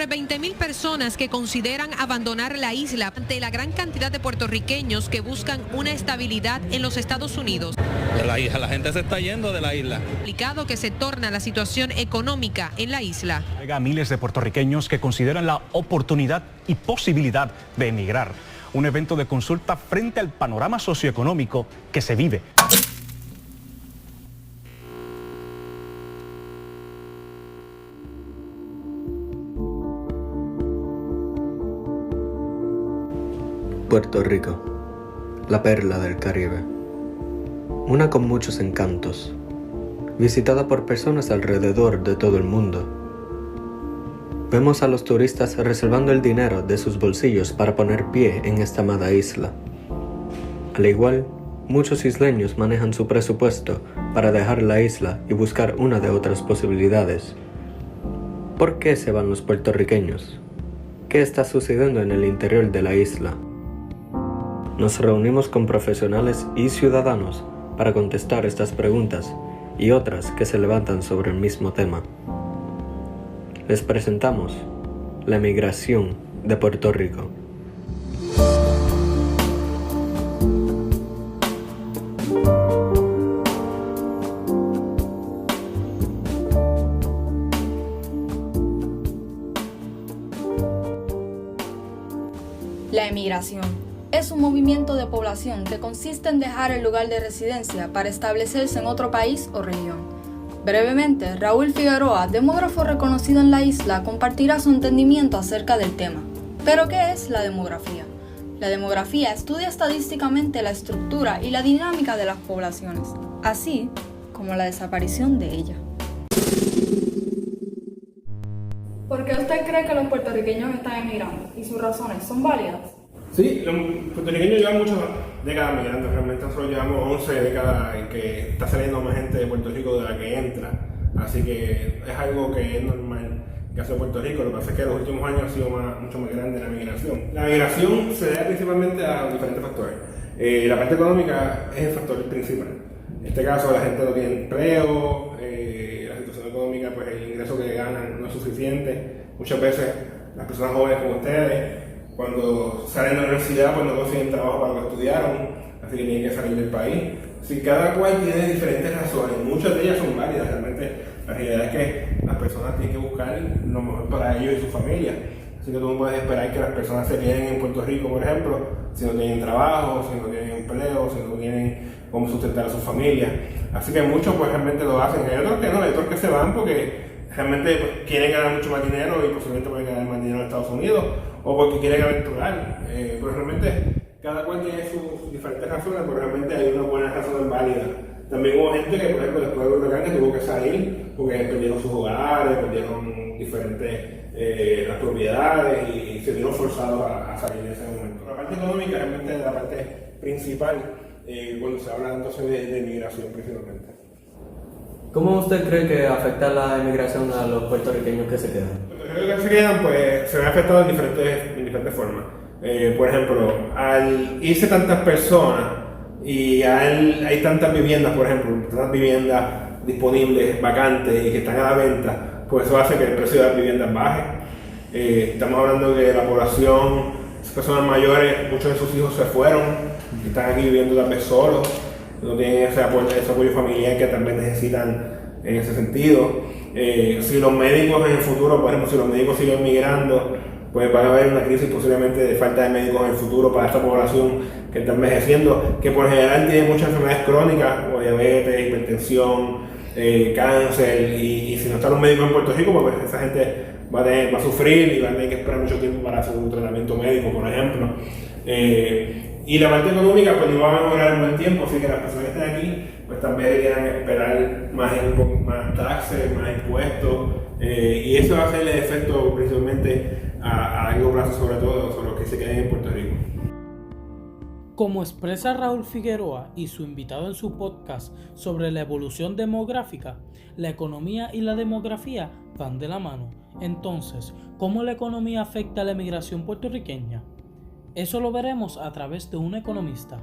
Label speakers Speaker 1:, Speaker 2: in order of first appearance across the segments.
Speaker 1: sobre 20.000 personas que consideran abandonar la isla ante la gran cantidad de puertorriqueños que buscan una estabilidad en los Estados Unidos.
Speaker 2: La gente se está yendo de la isla.
Speaker 1: Complicado que se torna la situación económica en la isla.
Speaker 3: Llega a miles de puertorriqueños que consideran la oportunidad y posibilidad de emigrar. Un evento de consulta frente al panorama socioeconómico que se vive.
Speaker 4: Puerto Rico, la perla del Caribe. Una con muchos encantos, visitada por personas alrededor de todo el mundo. Vemos a los turistas reservando el dinero de sus bolsillos para poner pie en esta amada isla. Al igual, muchos isleños manejan su presupuesto para dejar la isla y buscar una de otras posibilidades. ¿Por qué se van los puertorriqueños? ¿Qué está sucediendo en el interior de la isla? Nos reunimos con profesionales y ciudadanos para contestar estas preguntas y otras que se levantan sobre el mismo tema. Les presentamos la emigración de Puerto Rico.
Speaker 5: La emigración es un movimiento de población que consiste en dejar el lugar de residencia para establecerse en otro país o región. Brevemente, Raúl Figueroa, demógrafo reconocido en la isla, compartirá su entendimiento acerca del tema. ¿Pero qué es la demografía? La demografía estudia estadísticamente la estructura y la dinámica de las poblaciones, así como la desaparición de ellas. ¿Por qué usted cree que los puertorriqueños están emigrando? ¿Y sus razones son válidas?
Speaker 6: Sí, los puertorriqueños llevan muchas décadas migrando. Realmente nosotros llevamos 11 décadas en que está saliendo más gente de Puerto Rico de la que entra. Así que es algo que es normal que hace Puerto Rico. Lo que pasa es que en los últimos años ha sido mucho más grande la migración. La migración se debe principalmente a diferentes factores. La parte económica es el factor principal. En este caso la gente no tiene empleo, la situación económica, pues el ingreso que ganan no es suficiente. Muchas veces las personas jóvenes como ustedes, cuando salen de la universidad, pues no consiguen trabajo para lo que estudiaron, así que tienen que salir del país. Así que cada cual tiene diferentes razones, muchas de ellas son válidas. Realmente la realidad es que las personas tienen que buscar lo mejor para ellos y su familia. Así que tú no puedes esperar que las personas se queden en Puerto Rico, por ejemplo, si no tienen trabajo, si no tienen empleo, si no tienen cómo sustentar a su familia. Así que muchos pues realmente lo hacen. Hay otros que no, hay otros que se van porque realmente pues, quieren ganar mucho más dinero y posiblemente pueden ganar más dinero en Estados Unidos, o porque quieren aventurar. Pero realmente cada cual tiene sus diferentes razones, pero realmente hay una buena razón válida. También hubo gente que, por ejemplo, después del huracán que tuvo que salir porque perdieron sus hogares, perdieron diferentes las propiedades y se vieron forzados a salir en ese momento. La parte económica realmente es la parte principal cuando se habla entonces de migración principalmente.
Speaker 4: ¿Cómo usted cree que afecta la emigración a los puertorriqueños que se quedan?
Speaker 6: Los puertorriqueños que se quedan pues se ven afectados en diferentes formas. Por ejemplo, al irse tantas personas y hay tantas viviendas, por ejemplo, tantas viviendas disponibles, vacantes y que están a la venta, pues eso hace que el precio de las viviendas baje. Estamos hablando de la población, las personas mayores, muchos de sus hijos se fueron, están aquí viviendo tal vez solos, no tienen ese apoyo familiar que también necesitan en ese sentido. Si los médicos en el futuro, por ejemplo, si los médicos siguen migrando, pues va a haber una crisis posiblemente de falta de médicos en el futuro para esta población que está envejeciendo, que por general tiene muchas enfermedades crónicas, como diabetes, hipertensión, cáncer, y si no están los médicos en Puerto Rico, pues esa gente va a sufrir y va a tener que esperar mucho tiempo para hacer un tratamiento médico, por ejemplo. Y la parte económica pues no va a mejorar en buen tiempo, así que las personas que están aquí pues también quieran esperar más taxes, más impuestos, y eso va a hacer el efecto principalmente a largo plazo, sobre todo sobre los que se queden en Puerto Rico.
Speaker 7: Como expresa Raúl Figueroa y su invitado en su podcast sobre la evolución demográfica, la economía y la demografía van de la mano. Entonces, ¿cómo la economía afecta a la emigración puertorriqueña? Eso lo veremos a través de un economista.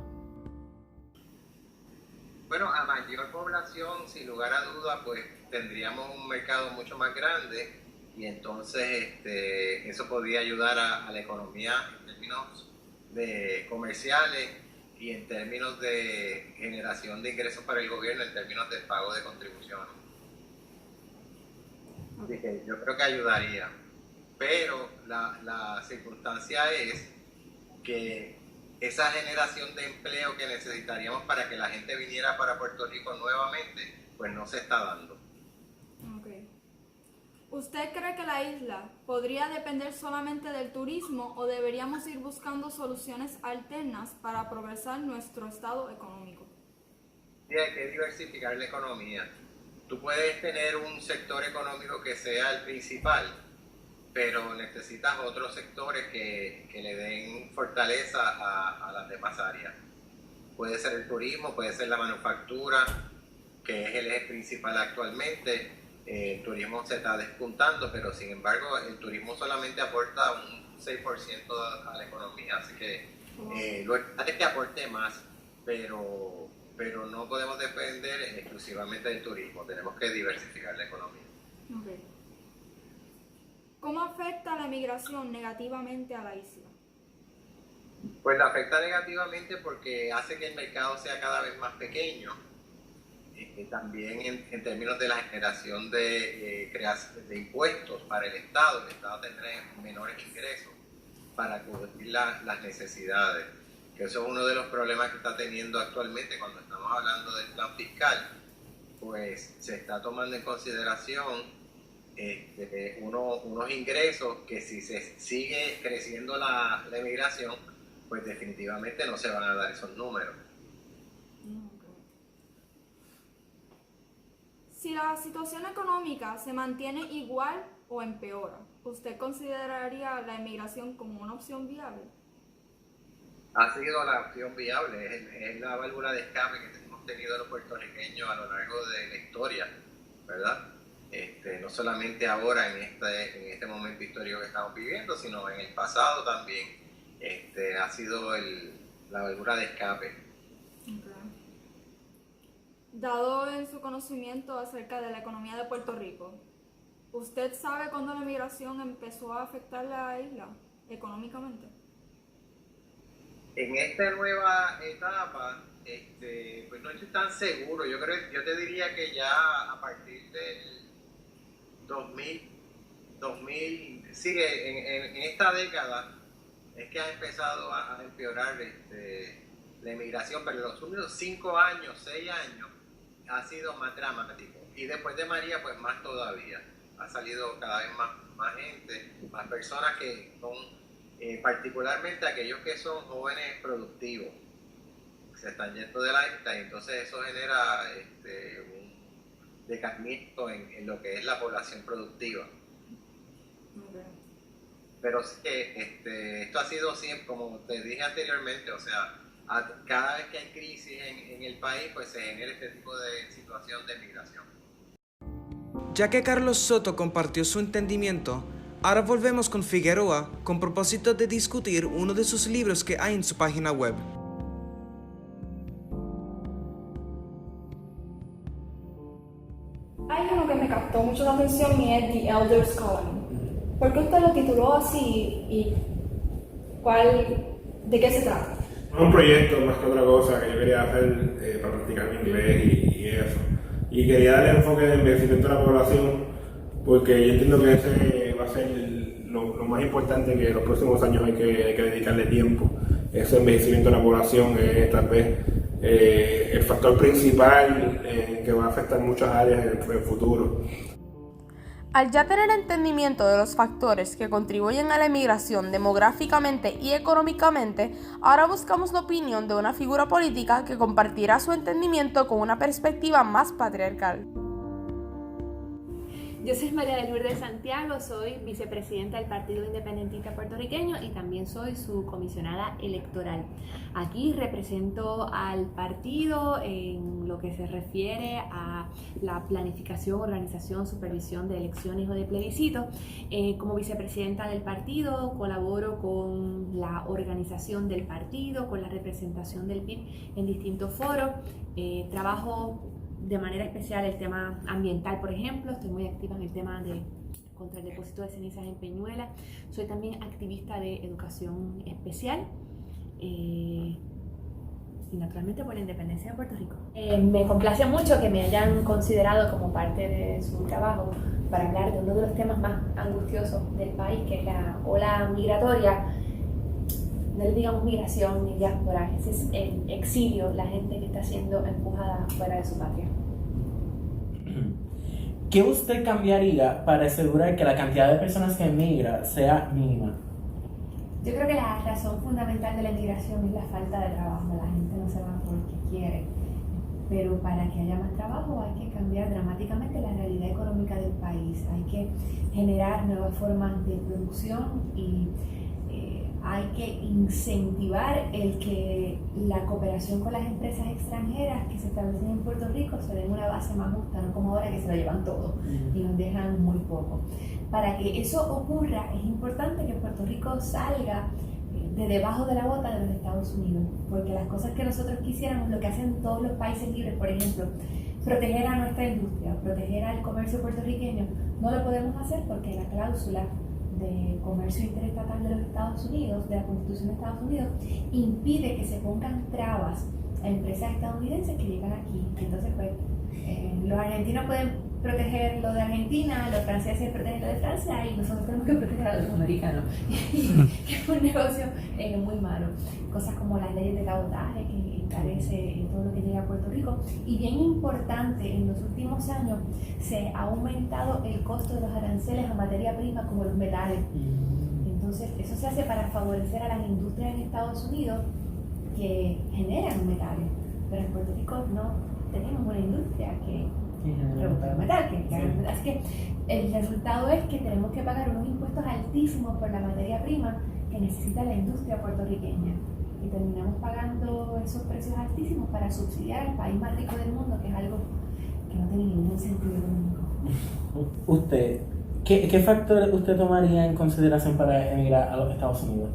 Speaker 8: Bueno, a mayor población, sin lugar a dudas, pues tendríamos un mercado mucho más grande y entonces eso podría ayudar a la economía en términos de comerciales y en términos de generación de ingresos para el gobierno, en términos de pago de contribuciones. Así que yo creo que ayudaría, pero la circunstancia es que esa generación de empleo que necesitaríamos para que la gente viniera para Puerto Rico nuevamente, pues no se está dando.
Speaker 5: Okay. ¿Usted cree que la isla podría depender solamente del turismo o deberíamos ir buscando soluciones alternas para progresar nuestro estado económico?
Speaker 8: Sí, hay que diversificar la economía. Tú puedes tener un sector económico que sea el principal, pero necesitas otros sectores que le den fortaleza a las demás áreas. Puede ser el turismo, puede ser la manufactura, que es el eje principal actualmente. El turismo se está despuntando, pero sin embargo el turismo solamente aporta un 6% a la economía, así que lo importante es que aporte más, pero no podemos depender exclusivamente del turismo, tenemos que diversificar la economía.
Speaker 5: Okay. ¿Cómo afecta la emigración negativamente a la isla?
Speaker 8: Pues la afecta negativamente porque hace que el mercado sea cada vez más pequeño. También en términos de la generación de impuestos para el Estado tendrá menores ingresos para cubrir las necesidades, que eso es uno de los problemas que está teniendo actualmente cuando estamos hablando del plan fiscal, pues se está tomando en consideración unos ingresos que si se sigue creciendo la emigración, pues definitivamente no se van a dar esos números.
Speaker 5: Si la situación económica se mantiene igual o empeora, ¿usted consideraría la emigración como una opción viable?
Speaker 8: Ha sido la opción viable, es la válvula de escape que hemos tenido los puertorriqueños a lo largo de la historia, ¿verdad? No solamente ahora en este momento histórico que estamos viviendo, sino en el pasado también. Ha sido la válvula de escape.
Speaker 5: Okay. Dado en su conocimiento acerca de la economía de Puerto Rico, ¿usted sabe cuándo la migración empezó a afectar la isla económicamente?
Speaker 8: En esta nueva etapa, pues no estoy tan seguro. Yo te diría que ya a partir del 2000 sigue en esta década es que ha empezado a empeorar la emigración, pero en los últimos 5 años, 6 años ha sido más dramático, y después de María pues más todavía, ha salido cada vez más gente, más personas que son particularmente aquellos que son jóvenes productivos, se están yendo de la isla, y entonces eso genera un decaimiento en lo que es la población productiva.
Speaker 5: Okay.
Speaker 8: Pero sí que esto ha sido siempre, como te dije anteriormente, o sea, cada vez que hay crisis en el país, pues se genera este tipo de situación de migración.
Speaker 9: Ya que Carlos Soto compartió su entendimiento, ahora volvemos con Figueroa con propósito de discutir uno de sus libros que hay en su página web.
Speaker 5: Hay uno que me captó mucho la atención y es The Elders Colony. ¿Por qué usted lo tituló así y de qué se trata?
Speaker 6: Un proyecto más que otra cosa que yo quería hacer para practicar mi inglés y eso. Y quería darle enfoque al envejecimiento de la población, porque yo entiendo que ese va a ser lo más importante, que en los próximos años hay que dedicarle tiempo. Ese envejecimiento de la población es tal vez el factor principal que va a afectar muchas áreas en el futuro.
Speaker 10: Al ya tener entendimiento de los factores que contribuyen a la emigración demográficamente y económicamente, ahora buscamos la opinión de una figura política que compartirá su entendimiento con una perspectiva más patriarcal.
Speaker 11: Yo soy María de Lourdes Santiago, soy vicepresidenta del Partido Independentista Puertorriqueño y también soy su comisionada electoral. Aquí represento al partido en lo que se refiere a la planificación, organización, supervisión de elecciones o de plebiscitos. Como vicepresidenta del partido colaboro con la organización del partido, con la representación del PIB en distintos foros. Trabajo de manera especial el tema ambiental, por ejemplo. Estoy muy activa en el tema de contra el depósito de cenizas en Peñuela. Soy también activista de educación especial y naturalmente por la independencia de Puerto Rico. Me complace mucho que me hayan considerado como parte de su trabajo para hablar de uno de los temas más angustiosos del país, que es la ola migratoria. No le digamos migración ni diáspora, ese es el exilio, la gente que está siendo empujada fuera de su patria.
Speaker 7: ¿Qué usted cambiaría para asegurar que la cantidad de personas que emigra sea mínima?
Speaker 11: Yo creo que la razón fundamental de la emigración es la falta de trabajo. La gente no se va porque quiere, pero para que haya más trabajo hay que cambiar dramáticamente la realidad económica del país. Hay que generar nuevas formas de producción y hay que incentivar el que la cooperación con las empresas extranjeras que se establecen en Puerto Rico se den una base más justa, no como ahora que se lo llevan todo y nos dejan muy poco. Para que eso ocurra es importante que Puerto Rico salga de debajo de la bota de los Estados Unidos, porque las cosas que nosotros quisiéramos, lo que hacen todos los países libres, por ejemplo, proteger a nuestra industria, proteger al comercio puertorriqueño, no lo podemos hacer porque la cláusula de comercio interestatal de los Estados Unidos, de la Constitución de Estados Unidos, impide que se pongan trabas a empresas estadounidenses que llegan aquí. Entonces, pues, los argentinos pueden proteger lo de Argentina, los franceses protegen lo de Francia y nosotros tenemos que proteger a los americanos. Es un negocio muy malo. Cosas como las leyes de cabotaje que encarece todo lo que llega a Puerto Rico. Y bien importante, en los últimos años se ha aumentado el costo de los aranceles a materia prima como los metales. Entonces, eso se hace para favorecer a las industrias en Estados Unidos que generan metales. Pero en Puerto Rico no tenemos una industria que productora metal, así que el resultado es que tenemos que pagar unos impuestos altísimos por la materia prima que necesita la industria puertorriqueña y terminamos pagando esos precios altísimos para subsidiar al país más rico del mundo, que es algo que no tiene ningún sentido económico.
Speaker 7: Usted, ¿qué factores usted tomaría en consideración para emigrar a los Estados Unidos?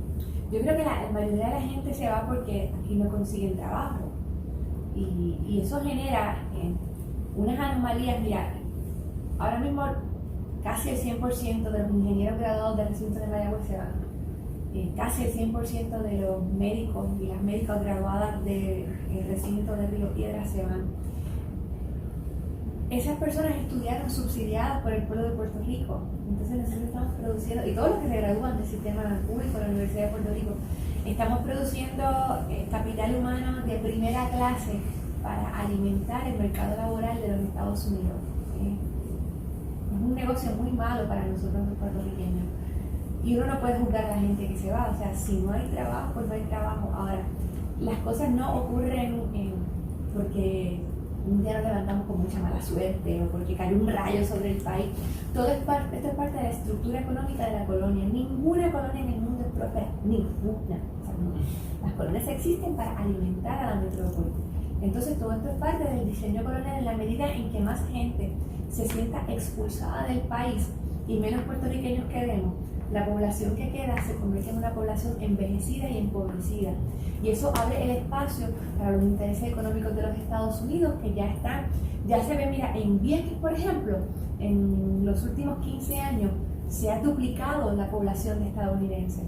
Speaker 11: Yo creo que la mayoría de la gente se va porque aquí no consiguen trabajo y eso genera unas anomalías. Mira, ahora mismo casi el 100% de los ingenieros graduados del recinto de Mayagüez se van. Casi el 100% de los médicos y las médicas graduadas del recinto de Río Piedras se van. Esas personas estudiaron subsidiadas por el pueblo de Puerto Rico. Entonces nosotros estamos produciendo, y todos los que se gradúan del sistema público de la Universidad de Puerto Rico, estamos produciendo capital humano de primera clase para alimentar el mercado laboral de los Estados Unidos. Es un negocio muy malo para nosotros los puertorriqueños. Y uno no puede juzgar a la gente que se va, o sea, si no hay trabajo, pues no hay trabajo. Ahora, las cosas no ocurren porque un día nos levantamos con mucha mala suerte o porque cayó un rayo sobre el país. Esto es parte de la estructura económica de la colonia. Ninguna colonia en el mundo es próspera, ninguna. O sea, no. Las colonias existen para alimentar a la metrópoli. Entonces todo esto es parte del diseño colonial en la medida en que más gente se sienta expulsada del país y menos puertorriqueños quedemos. La población que queda se convierte en una población envejecida y empobrecida. Y eso abre el espacio para los intereses económicos de los Estados Unidos que ya se ve, mira, en Vieques, por ejemplo, en los últimos 15 años se ha duplicado la población estadounidense.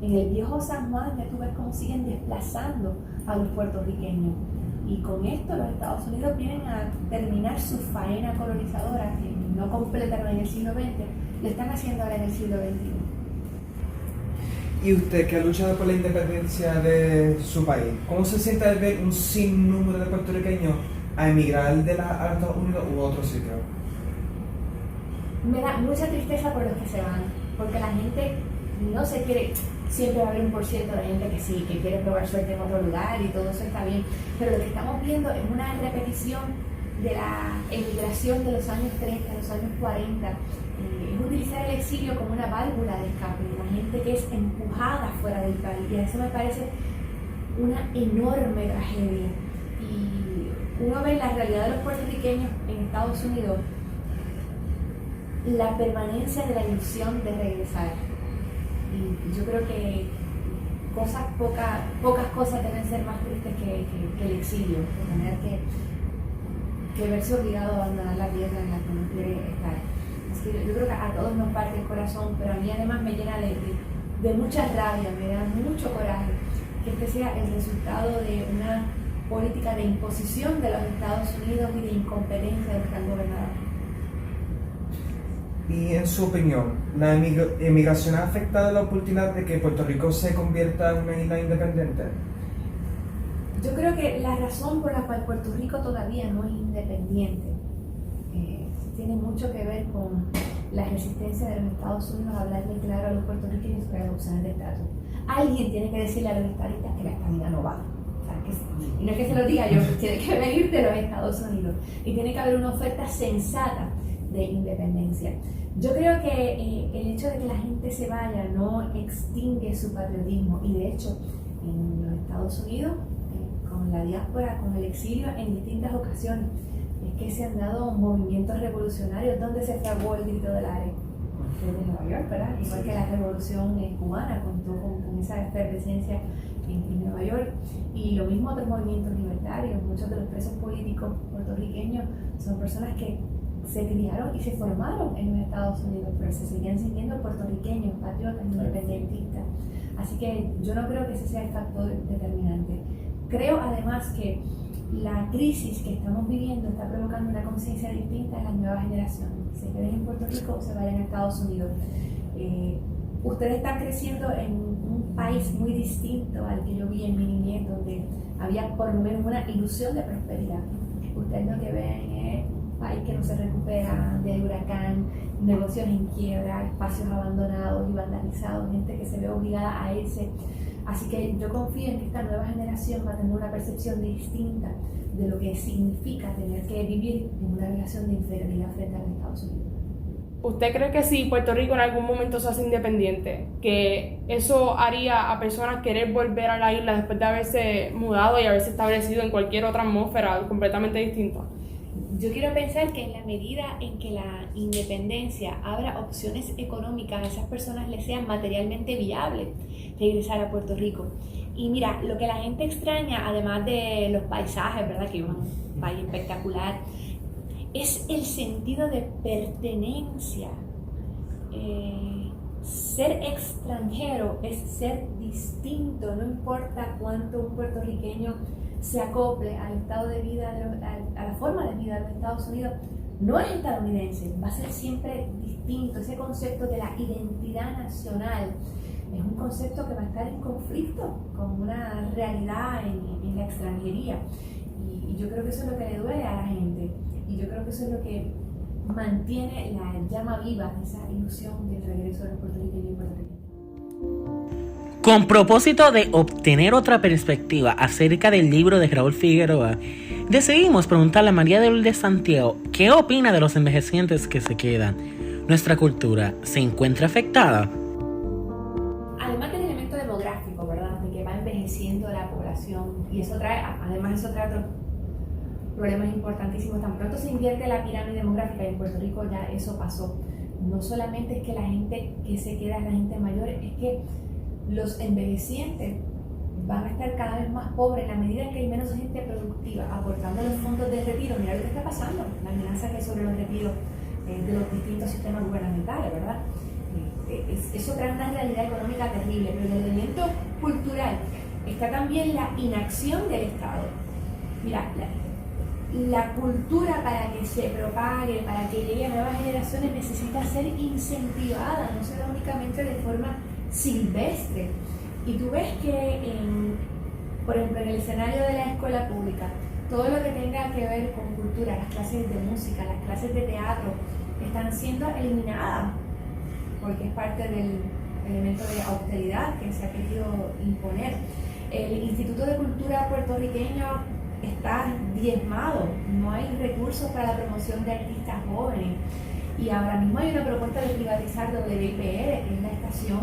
Speaker 11: En el viejo San Juan ya tú ves cómo siguen desplazando a los puertorriqueños. Y con esto los Estados Unidos vienen a terminar su faena colonizadora, que no completaron en el siglo XX, lo están haciendo ahora en el siglo XXI.
Speaker 9: ¿Y usted, que ha luchado por la independencia de su país, cómo se siente al ver un sinnúmero de puertorriqueños a emigrar de a Estados Unidos u otro sitio?
Speaker 11: Me da mucha tristeza por los que se van, porque la gente no se quiere. Siempre va a haber un % de gente que sí, que quiere probar suerte en otro lugar y todo eso está bien, pero lo que estamos viendo es una repetición de la emigración de los años 30, los años 40, es utilizar el exilio como una válvula de escape, la gente que es empujada fuera del país, y eso me parece una enorme tragedia. Y uno ve la realidad de los puertorriqueños en Estados Unidos, la permanencia de la ilusión de regresar. Y yo creo que pocas cosas deben ser más tristes que el exilio, de tener que verse obligado a abandonar la tierra en la que uno quiere estar. Así que yo creo que a todos nos parte el corazón, pero a mí además me llena de mucha rabia, me da mucho coraje que este sea el resultado de una política de imposición de los Estados Unidos y de incompetencia de los que han gobernado.
Speaker 9: Y en su opinión, ¿la emigración ha afectado la oportunidad de que Puerto Rico se convierta en una isla independiente?
Speaker 11: Yo creo que la razón por la cual Puerto Rico todavía no es independiente tiene mucho que ver con la resistencia de los Estados Unidos a hablarle claro a los puertorriqueños sobre las opciones de estatus. Alguien tiene que decirle a los estadistas que la estadidad no va. Y no es que se lo diga yo, tiene que venir de los Estados Unidos. Y tiene que haber una oferta sensata de independencia. Yo creo que el hecho de que la gente se vaya no extingue su patriotismo. Y de hecho, en los Estados Unidos, con la diáspora, con el exilio, en distintas ocasiones, es que se han dado movimientos revolucionarios. ¿Dónde se fraguó el grito del ARE? Desde Nueva York, ¿verdad? Igual que la revolución cubana contó con esa efervescencia en Nueva York. Y lo mismo otros movimientos libertarios. Muchos de los presos políticos puertorriqueños son personas que se criaron y se formaron en los Estados Unidos, pero se seguían sintiendo puertorriqueños, patriotas, independentistas. Así que yo no creo que ese sea el factor determinante. Creo además que la crisis que estamos viviendo está provocando una conciencia distinta en las nuevas generaciones. Se queden en Puerto Rico o se vayan a Estados Unidos. Ustedes están creciendo en un país muy distinto al que yo vi en mi niñez, donde había por lo menos una ilusión de prosperidad. Ustedes lo que ven es un país que no se recupera del huracán, negocios en quiebra, espacios abandonados y vandalizados, gente que se ve obligada a irse. Así que yo confío en que esta nueva generación va a tener una percepción distinta de lo que significa tener que vivir en una relación de inferioridad frente a los Estados Unidos.
Speaker 10: ¿Usted cree que si Puerto Rico en algún momento se hace independiente, que eso haría a personas querer volver a la isla después de haberse mudado y haberse establecido en cualquier otra atmósfera completamente distinta?
Speaker 11: Yo quiero pensar que en la medida en que la independencia abra opciones económicas, a esas personas les sea materialmente viable regresar a Puerto Rico. Y mira, lo que la gente extraña, además de los paisajes, ¿verdad? Que es un país espectacular, es el sentido de pertenencia. Ser extranjero es ser distinto, no importa cuánto un puertorriqueño se acople al estado de vida, a la forma de vida de los Estados Unidos, no es estadounidense, va a ser siempre distinto. Ese concepto de la identidad nacional es un concepto que va a estar en conflicto con una realidad en la extranjería. Y yo creo que eso es lo que le duele a la gente. Y yo creo que eso es lo que mantiene la llama viva, esa ilusión del regreso de los puertorriqueños y puertorriqueñas.
Speaker 12: Con propósito de obtener otra perspectiva acerca del libro de Raúl Figueroa, decidimos preguntarle a María de Lourdes Santiago qué opina de los envejecientes que se quedan. ¿Nuestra cultura se encuentra afectada?
Speaker 11: Además del elemento demográfico, ¿verdad? De que va envejeciendo la población, y eso trae otros problemas importantísimos. Tan pronto se invierte la pirámide demográfica, y en Puerto Rico ya eso pasó. No solamente es que la gente que se queda es la gente mayor, es que los envejecientes van a estar cada vez más pobres en la medida en que hay menos gente productiva aportando los fondos de retiro. Mira lo que está pasando, la amenaza que hay sobre los retiros de los distintos sistemas gubernamentales, ¿verdad? Eso trae una realidad económica terrible, pero en el elemento cultural está también la inacción del Estado. Mira, la cultura, para que se propague, para que llegue a nuevas generaciones, necesita ser incentivada, no se da únicamente de forma silvestre. Y tú ves que, por ejemplo, en el escenario de la escuela pública, todo lo que tenga que ver con cultura, las clases de música, las clases de teatro, están siendo eliminadas, porque es parte del elemento de austeridad que se ha querido imponer. El Instituto de Cultura puertorriqueño está diezmado, no hay recursos para la promoción de artistas jóvenes, y ahora mismo hay una propuesta de privatizar WIPR, que es la estación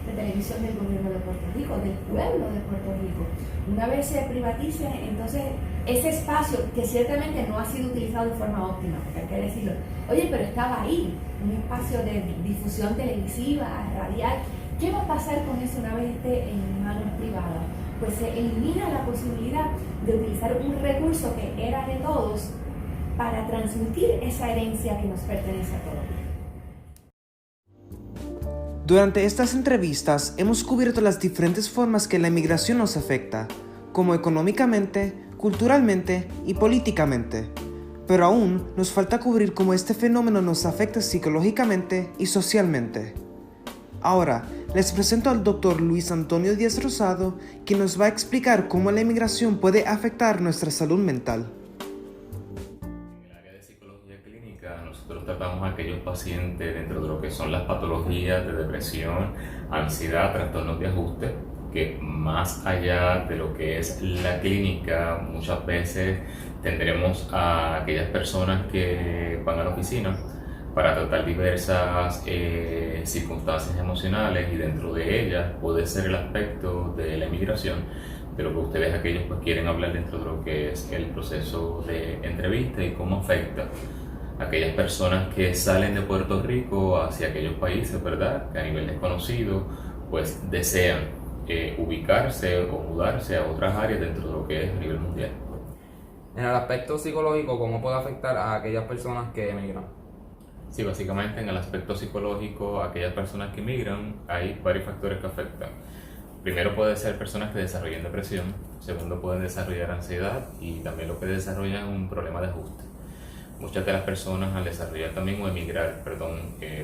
Speaker 11: de televisión del gobierno de Puerto Rico, del pueblo de Puerto Rico. Una vez se privatice, entonces ese espacio, que ciertamente no ha sido utilizado de forma óptima, porque hay que decirlo, oye, pero estaba ahí, un espacio de difusión televisiva, radial. ¿Qué va a pasar con eso una vez esté en manos privadas? Pues se elimina la posibilidad de utilizar un recurso que era de todos para transmitir esa herencia que nos pertenece a todos.
Speaker 9: Durante estas entrevistas hemos cubierto las diferentes formas que la emigración nos afecta, como económicamente, culturalmente y políticamente. Pero aún nos falta cubrir cómo este fenómeno nos afecta psicológicamente y socialmente. Ahora, les presento al Dr. Luis Antonio Díaz Rosado, quien nos va a explicar cómo la emigración puede afectar nuestra salud mental.
Speaker 13: En el área de psicología clínica, nosotros tratamos a aquellos pacientes dentro de lo que son las patologías de depresión, ansiedad, trastornos de ajuste, que más allá de lo que es la clínica, muchas veces tendremos a aquellas personas que van a la oficina para tratar diversas circunstancias emocionales, y dentro de ellas puede ser el aspecto de la emigración, de lo que ustedes aquellos pues quieren hablar dentro de lo que es el proceso de entrevista y cómo afecta a aquellas personas que salen de Puerto Rico hacia aquellos países, ¿verdad?, que a nivel desconocido pues desean ubicarse o mudarse a otras áreas dentro de lo que es a nivel mundial.
Speaker 14: En el aspecto psicológico, ¿cómo puede afectar a aquellas personas que emigran?
Speaker 13: Sí, básicamente en el aspecto psicológico, aquellas personas que emigran, hay varios factores que afectan. Primero puede ser personas que desarrollen depresión, segundo pueden desarrollar ansiedad y también lo que desarrollan un problema de ajuste. Muchas de las personas al desarrollar también o emigrar,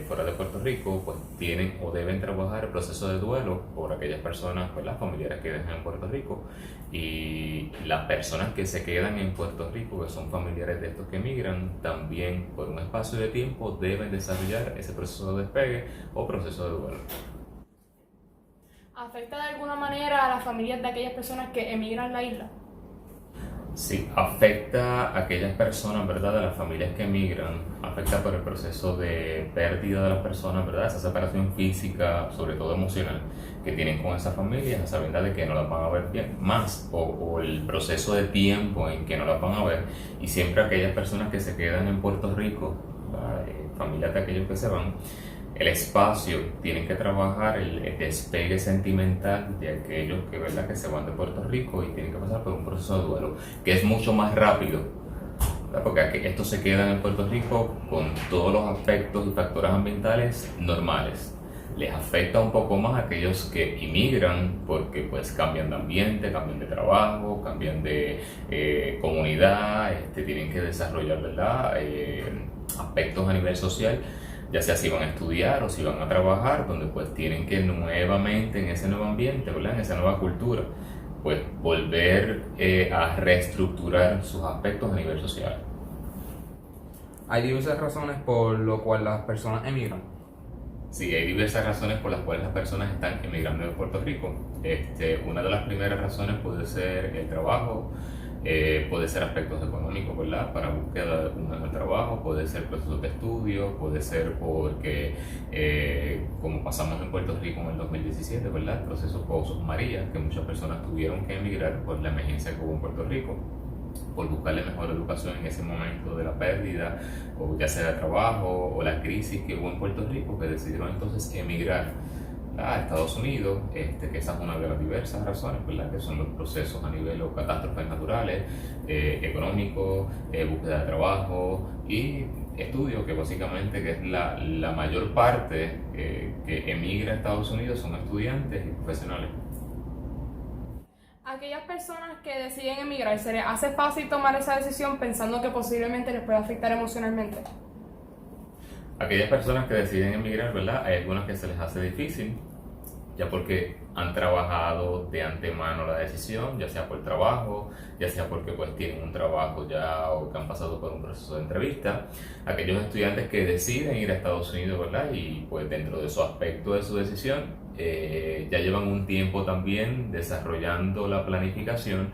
Speaker 13: fuera de Puerto Rico, pues tienen o deben trabajar el proceso de duelo por aquellas personas, pues las familiares que dejan en Puerto Rico, y las personas que se quedan en Puerto Rico, que son familiares de estos que emigran, también por un espacio de tiempo deben desarrollar ese proceso de despegue o proceso de duelo.
Speaker 15: ¿Afecta de alguna manera a las familias de aquellas personas que emigran a la isla?
Speaker 13: Sí, afecta a aquellas personas, ¿verdad?, de las familias que emigran, afecta por el proceso de pérdida de las personas, ¿verdad?, esa separación física, sobre todo emocional, que tienen con esa familia, a sabiendas de que no las van a ver bien, más, o el proceso de tiempo en que no las van a ver, y siempre aquellas personas que se quedan en Puerto Rico, familias de aquellos que se van, el espacio, tienen que trabajar el despegue sentimental de aquellos que, ¿verdad?, que se van de Puerto Rico y tienen que pasar por un proceso de duelo que es mucho más rápido, ¿verdad?, porque estos se quedan en Puerto Rico con todos los aspectos y factores ambientales normales. Les afecta un poco más a aquellos que inmigran porque pues cambian de ambiente, cambian de trabajo, cambian de comunidad, tienen que desarrollar, ¿verdad?, aspectos a nivel social, ya sea si van a estudiar o si van a trabajar, donde pues tienen que nuevamente en ese nuevo ambiente, ¿verdad?, en esa nueva cultura, pues volver a reestructurar sus aspectos a nivel social.
Speaker 14: ¿Hay diversas razones por lo cual las personas emigran?
Speaker 13: Sí, hay diversas razones por las cuales las personas están emigrando de Puerto Rico. Una de las primeras razones puede ser el trabajo, puede ser aspectos económicos, ¿verdad?, para búsqueda de un mejor trabajo, puede ser procesos de estudio, puede ser porque, como pasamos en Puerto Rico en el 2017, ¿verdad?, el proceso post-María, que muchas personas tuvieron que emigrar por la emergencia que hubo en Puerto Rico, por buscarle mejor educación en ese momento de la pérdida, o ya sea de trabajo, o la crisis que hubo en Puerto Rico, que decidieron entonces emigrar a Estados Unidos, que esa es una de las diversas razones, ¿verdad?, que son los procesos a nivel o catástrofes naturales, económicos, búsqueda de trabajo y estudio, que básicamente que es la mayor parte que emigra a Estados Unidos son estudiantes y profesionales.
Speaker 15: Aquellas personas que deciden emigrar, ¿se les hace fácil tomar esa decisión pensando que posiblemente les pueda afectar emocionalmente?
Speaker 13: Aquellas personas que deciden emigrar, ¿verdad?, hay algunas que se les hace difícil, ya porque han trabajado de antemano la decisión, ya sea por trabajo, ya sea porque pues tienen un trabajo ya o que han pasado por un proceso de entrevista. Aquellos estudiantes que deciden ir a Estados Unidos, ¿verdad?, y pues dentro de su aspecto de su decisión, ya llevan un tiempo también desarrollando la planificación,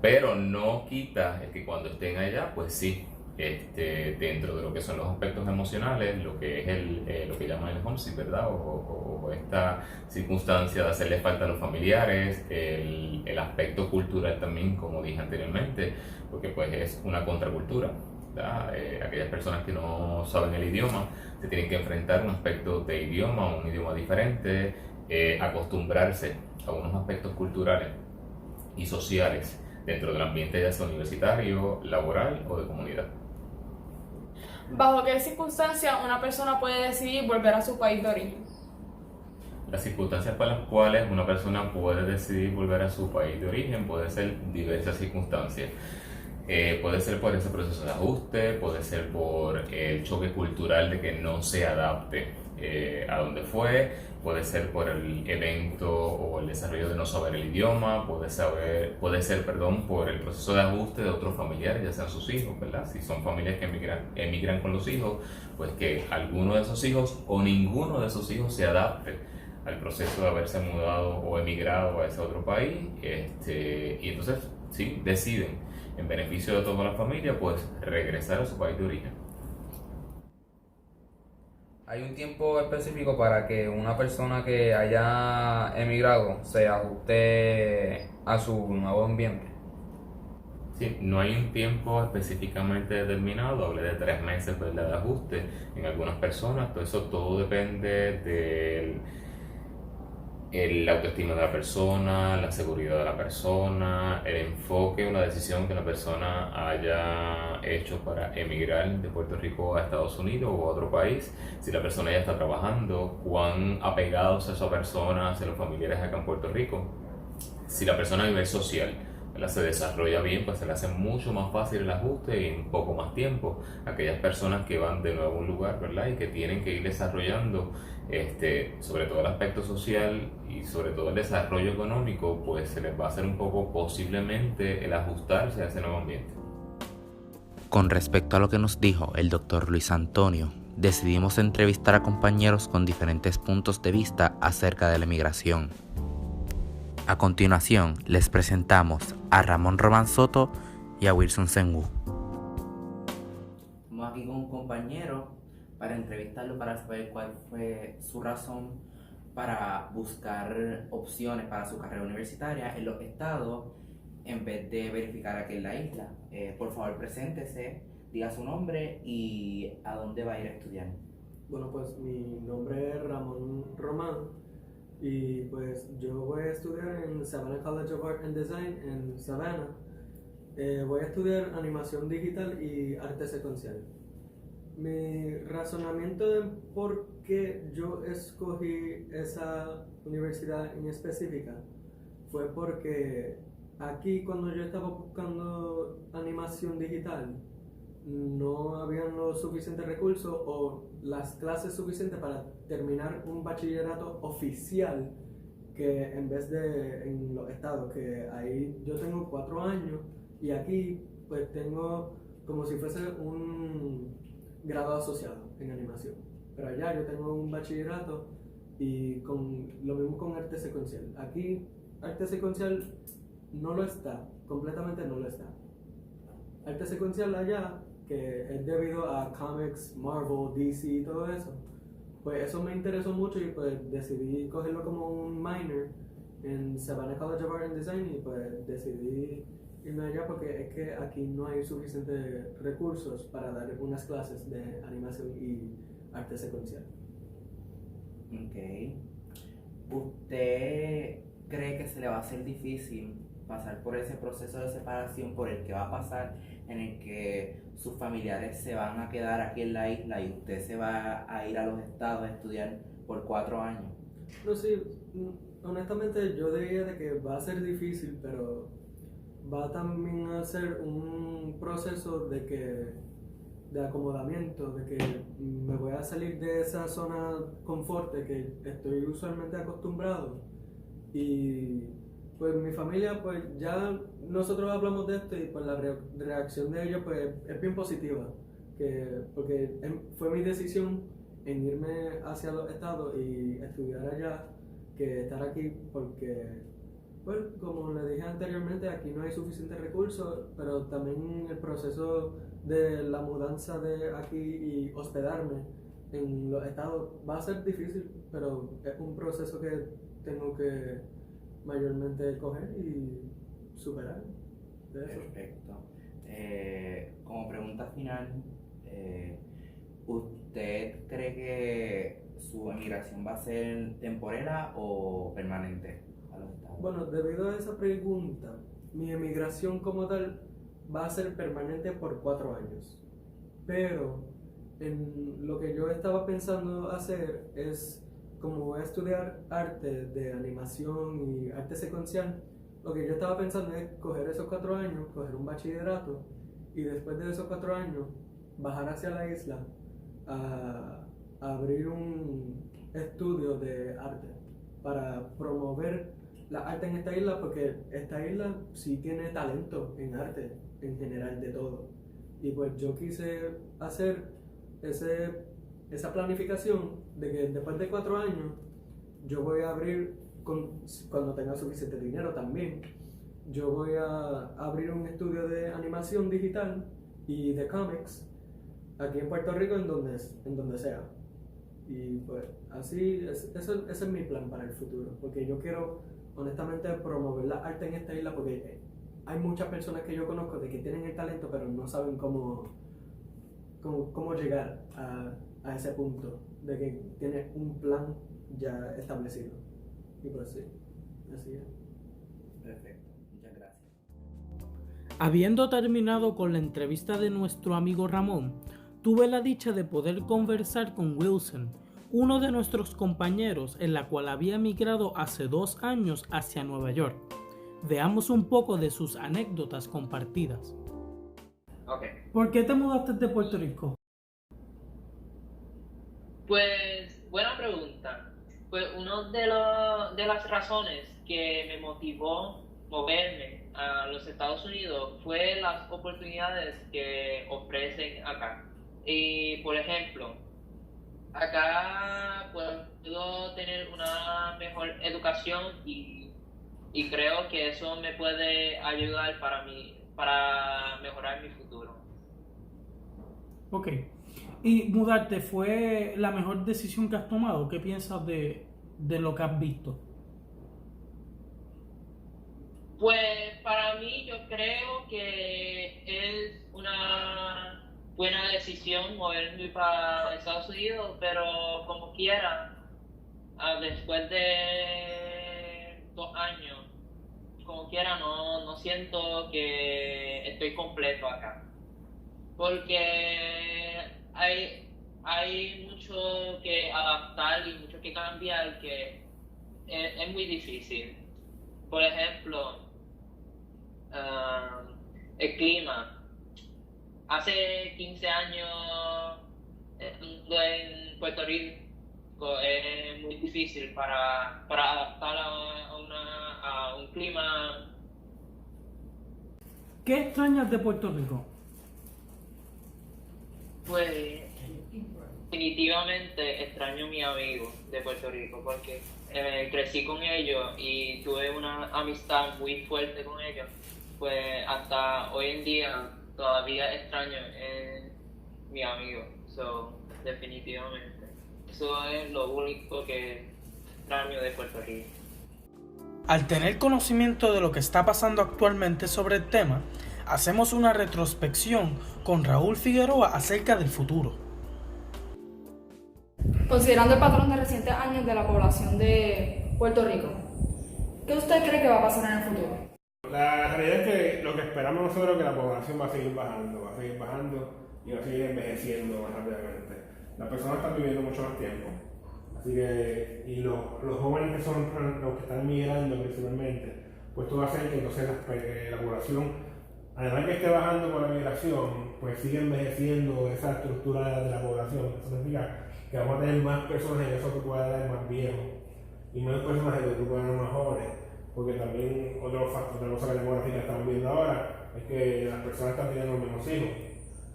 Speaker 13: pero no quita que cuando estén allá, pues sí, dentro de lo que son los aspectos emocionales, lo que es lo que llaman el homesick, ¿verdad?, o esta circunstancia de hacerle falta a los familiares, el aspecto cultural también, como dije anteriormente, porque pues es una contracultura, ¿verdad? Aquellas personas que no saben el idioma se tienen que enfrentar a un aspecto de idioma, un idioma diferente, acostumbrarse a unos aspectos culturales y sociales dentro del ambiente ya sea universitario, laboral o de comunidad.
Speaker 15: ¿Bajo qué circunstancias una persona puede decidir volver a su país de origen?
Speaker 13: Las circunstancias por las cuales una persona puede decidir volver a su país de origen puede ser diversas circunstancias. Puede ser por ese proceso de ajuste, puede ser por el choque cultural de que no se adapte a donde fue, puede ser por el evento o el desarrollo de no saber el idioma, puede ser por el proceso de ajuste de otros familiares, ya sean sus hijos, ¿verdad? Si son familias que emigran con los hijos, pues que alguno de esos hijos o ninguno de esos hijos se adapte al proceso de haberse mudado o emigrado a ese otro país, y entonces sí, deciden en beneficio de toda la familia pues regresar a su país de origen.
Speaker 14: ¿Hay un tiempo específico para que una persona que haya emigrado se ajuste a su nuevo ambiente?
Speaker 13: Sí, no hay un tiempo específicamente determinado, hablé de 3 meses, ¿verdad?, de ajuste en algunas personas, pero eso todo depende del la autoestima de la persona, la seguridad de la persona, el enfoque o la decisión que la persona haya hecho para emigrar de Puerto Rico a Estados Unidos o a otro país, si la persona ya está trabajando, cuán apegados a esa persona, hacia los familiares acá en Puerto Rico, si la persona a nivel social, ¿verdad?, se desarrolla bien, pues se le hace mucho más fácil el ajuste y en un poco más tiempo. Aquellas personas que van de nuevo a un lugar, ¿verdad?, y que tienen que ir desarrollando sobre todo el aspecto social y sobre todo el desarrollo económico, pues se les va a hacer un poco posiblemente el ajustarse a ese nuevo ambiente.
Speaker 16: Con respecto a lo que nos dijo el doctor Luis Antonio, decidimos entrevistar a compañeros con diferentes puntos de vista acerca de la emigración. A continuación, les presentamos a Ramón Román Soto y a Wilson Sengu.
Speaker 17: Estamos aquí con un compañero para entrevistarlo para saber cuál fue su razón para buscar opciones para su carrera universitaria en los estados en vez de verificar aquí en la isla. Por favor, preséntese, diga su nombre y a dónde va a ir a estudiar.
Speaker 18: Bueno, pues mi nombre es Ramón Román y pues yo voy a estudiar en Savannah College of Art and Design en Savannah. Voy a estudiar animación digital y arte secuencial. Mi razonamiento de por qué yo escogí esa universidad en específica fue porque aquí, cuando yo estaba buscando animación digital, no habían los suficientes recursos o las clases suficientes para terminar un bachillerato oficial, que en vez de en los estados, que ahí yo tengo 4 años y aquí pues tengo como si fuese un grado asociado en animación, pero allá yo tengo un bachillerato y con lo mismo con arte secuencial. Aquí arte secuencial no lo está, completamente no lo está. Arte secuencial allá, que es debido a comics, Marvel, DC y todo eso, pues eso me interesó mucho y pues decidí cogerlo como un minor en Savannah College of Art and Design y pues decidí irme allá porque es que aquí no hay suficientes recursos para dar unas clases de animación y arte secuencial.
Speaker 17: Ok. ¿Usted cree que se le va a hacer difícil pasar por ese proceso de separación por el que va a pasar, en el que sus familiares se van a quedar aquí en la isla y usted se va a ir a los estados a estudiar por 4 años?
Speaker 18: No, sí, honestamente yo diría de que va a ser difícil, pero va también a ser un proceso de acomodamiento, de que me voy a salir de esa zona confort de que estoy usualmente acostumbrado. Y pues mi familia, pues ya nosotros hablamos de esto y pues la reacción de ellos pues es bien positiva, porque fue mi decisión en irme hacia los estados y estudiar allá que estar aquí, porque pues como le dije anteriormente, aquí no hay suficientes recursos, pero también el proceso de la mudanza de aquí y hospedarme en los estados va a ser difícil, pero es un proceso que tengo que mayormente coger y superar.
Speaker 17: Perfecto. Como pregunta final, ¿usted cree que su emigración va a ser temporera o permanente a los estados?
Speaker 18: Bueno, debido a esa pregunta, mi emigración como tal va a ser permanente por 4 años. Pero en lo que yo estaba pensando hacer es como voy a estudiar arte de animación y arte secuencial, lo que yo estaba pensando es coger esos 4 años, coger un bachillerato y después de esos 4 años bajar hacia la isla a abrir un estudio de arte para promover la arte en esta isla, porque esta isla sí tiene talento en arte en general de todo. Y pues yo quise hacer esa planificación de que después de 4 años yo voy a abrir, cuando tenga suficiente dinero también, yo voy a abrir un estudio de animación digital y de cómics aquí en Puerto Rico, en donde sea. Y pues así, ese es mi plan para el futuro, porque yo quiero honestamente promover la arte en esta isla, porque hay muchas personas que yo conozco de que tienen el talento pero no saben cómo llegar a ese punto de que tiene un plan ya establecido. Y pues sí, así es.
Speaker 17: Perfecto, muchas gracias.
Speaker 7: Habiendo terminado con la entrevista de nuestro amigo Ramón, tuve la dicha de poder conversar con Wilson, uno de nuestros compañeros, en la cual había emigrado hace 2 años hacia Nueva York. Veamos un poco de sus anécdotas compartidas.
Speaker 19: Okay.
Speaker 7: ¿Por qué te mudaste de Puerto Rico?
Speaker 19: Pues, buena pregunta. Pues una de las razones que me motivó moverme a los Estados Unidos fue las oportunidades que ofrecen acá. Y, por ejemplo, acá puedo tener una mejor educación y creo que eso me puede ayudar para mejorar mi futuro.
Speaker 7: Ok. ¿Y mudarte fue la mejor decisión que has tomado? ¿Qué piensas de lo que has visto?
Speaker 19: Pues para mí yo creo que es una buena decisión moverme para Estados Unidos, pero como quiera, después de 2 años, como quiera no siento que estoy completo acá, porque hay mucho que adaptar y mucho que cambiar que es muy difícil. Por ejemplo, el clima. Hace 15 años en Puerto Rico es muy difícil para adaptar a un clima.
Speaker 7: ¿Qué extrañas de Puerto Rico?
Speaker 19: Pues definitivamente extraño a mis amigos de Puerto Rico, porque crecí con ellos y tuve una amistad muy fuerte con ellos. Pues hasta hoy en día todavía extraño a mi amigo, definitivamente. Eso es lo único que extraño de Puerto Rico.
Speaker 7: Al tener conocimiento de lo que está pasando actualmente sobre el tema, hacemos una retrospección con Raúl Figueroa acerca del futuro.
Speaker 5: Considerando el patrón de recientes años de la población de Puerto Rico, ¿qué usted cree que va a pasar en el futuro?
Speaker 6: La realidad es que lo que esperamos nosotros es que la población va a seguir bajando y va a seguir envejeciendo más rápidamente. Las personas están viviendo mucho más tiempo, así que, y los jóvenes que son los que están migrando principalmente, pues todo hace que entonces la población, además que esté bajando con la migración, pues sigue envejeciendo esa estructura de la población. Eso significa que vamos a tener más personas en esos grupos de edad más viejos y menos personas en los grupos de edad más jóvenes. Porque también otra cosa que demográfica estamos viendo ahora es que las personas están teniendo menos hijos.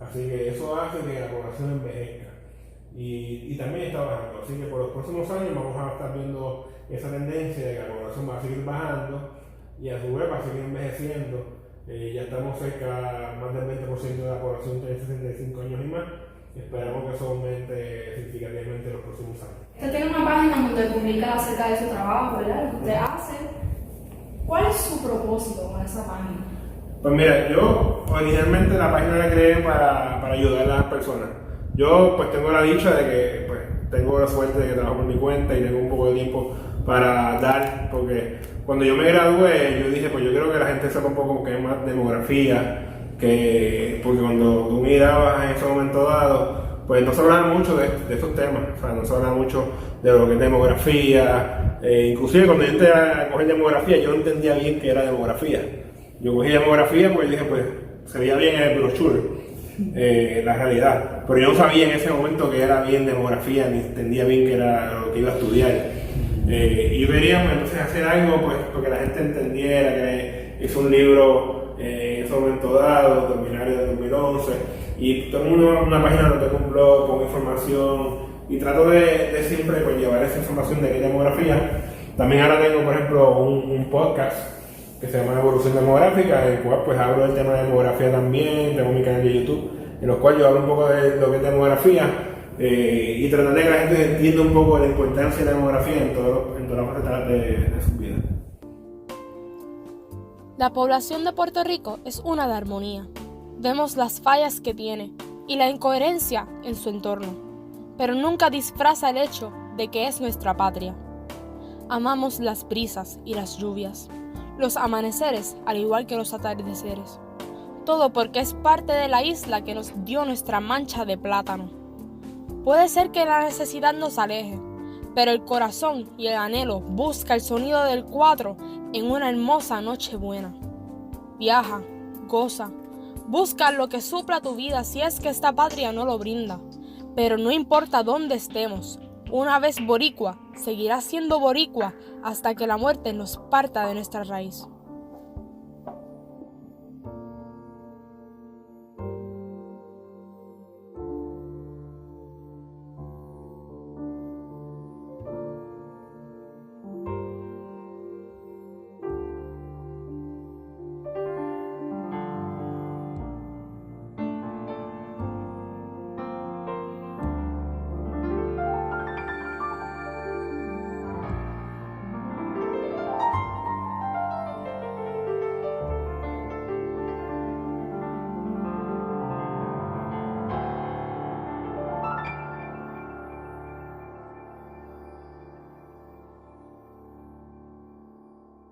Speaker 6: Así que eso hace que la población envejezca. Y también está bajando. Así que por los próximos años vamos a estar viendo esa tendencia de que la población va a seguir bajando y a su vez va a seguir envejeciendo. Ya estamos cerca, más del 20% de la población tiene 65 años y más. Esperamos que eso aumente significativamente en los próximos años.
Speaker 5: Usted tiene una página donde publica acerca de su trabajo, ¿verdad? Lo que usted hace. ¿Cuál es su propósito con esa página?
Speaker 6: Pues mira, yo originalmente la página la creé para ayudar a las personas. Yo pues tengo la dicha de que pues tengo la suerte de que trabajo por mi cuenta y tengo un poco de tiempo para dar, porque cuando yo me gradué yo dije pues yo quiero que la gente sepa un poco que es más demografía, porque cuando tú mirabas en ese momento dado pues no se hablaba mucho de estos temas, o sea, no se hablaba mucho de lo que es demografía, inclusive cuando yo entré a coger demografía yo no entendía bien qué era demografía. Yo cogí demografía porque dije, pues, se veía bien en el brochure, la realidad, pero yo no sabía en ese momento que era bien demografía, ni entendía bien qué era lo que iba a estudiar. Y veríamos entonces hacer algo, pues, porque la gente entendiera que hizo un libro en ese momento dado, Terminario de 2011, y tengo una página donde tengo un blog con información, y trato de siempre pues, llevar esa información de qué demografía. También ahora tengo, por ejemplo, un podcast que se llama Evolución Demográfica, en el cual pues hablo del tema de demografía también, tengo mi canal de YouTube, en el cual yo hablo un poco de lo que es demografía, y tratar de que la gente entienda un poco de la importancia de la demografía en todas las facetas de su vida.
Speaker 10: La población de Puerto Rico es una de armonía. Vemos las fallas que tiene y la incoherencia en su entorno, pero nunca disfraza el hecho de que es nuestra patria. Amamos las brisas y las lluvias, los amaneceres al igual que los atardeceres. Todo porque es parte de la isla que nos dio nuestra mancha de plátano. Puede ser que la necesidad nos aleje, pero el corazón y el anhelo busca el sonido del 4 en una hermosa noche buena. Viaja, goza, busca lo que supla tu vida si es que esta patria no lo brinda. Pero no importa dónde estemos, una vez boricua, seguirá siendo boricua hasta que la muerte nos parta de nuestra raíz.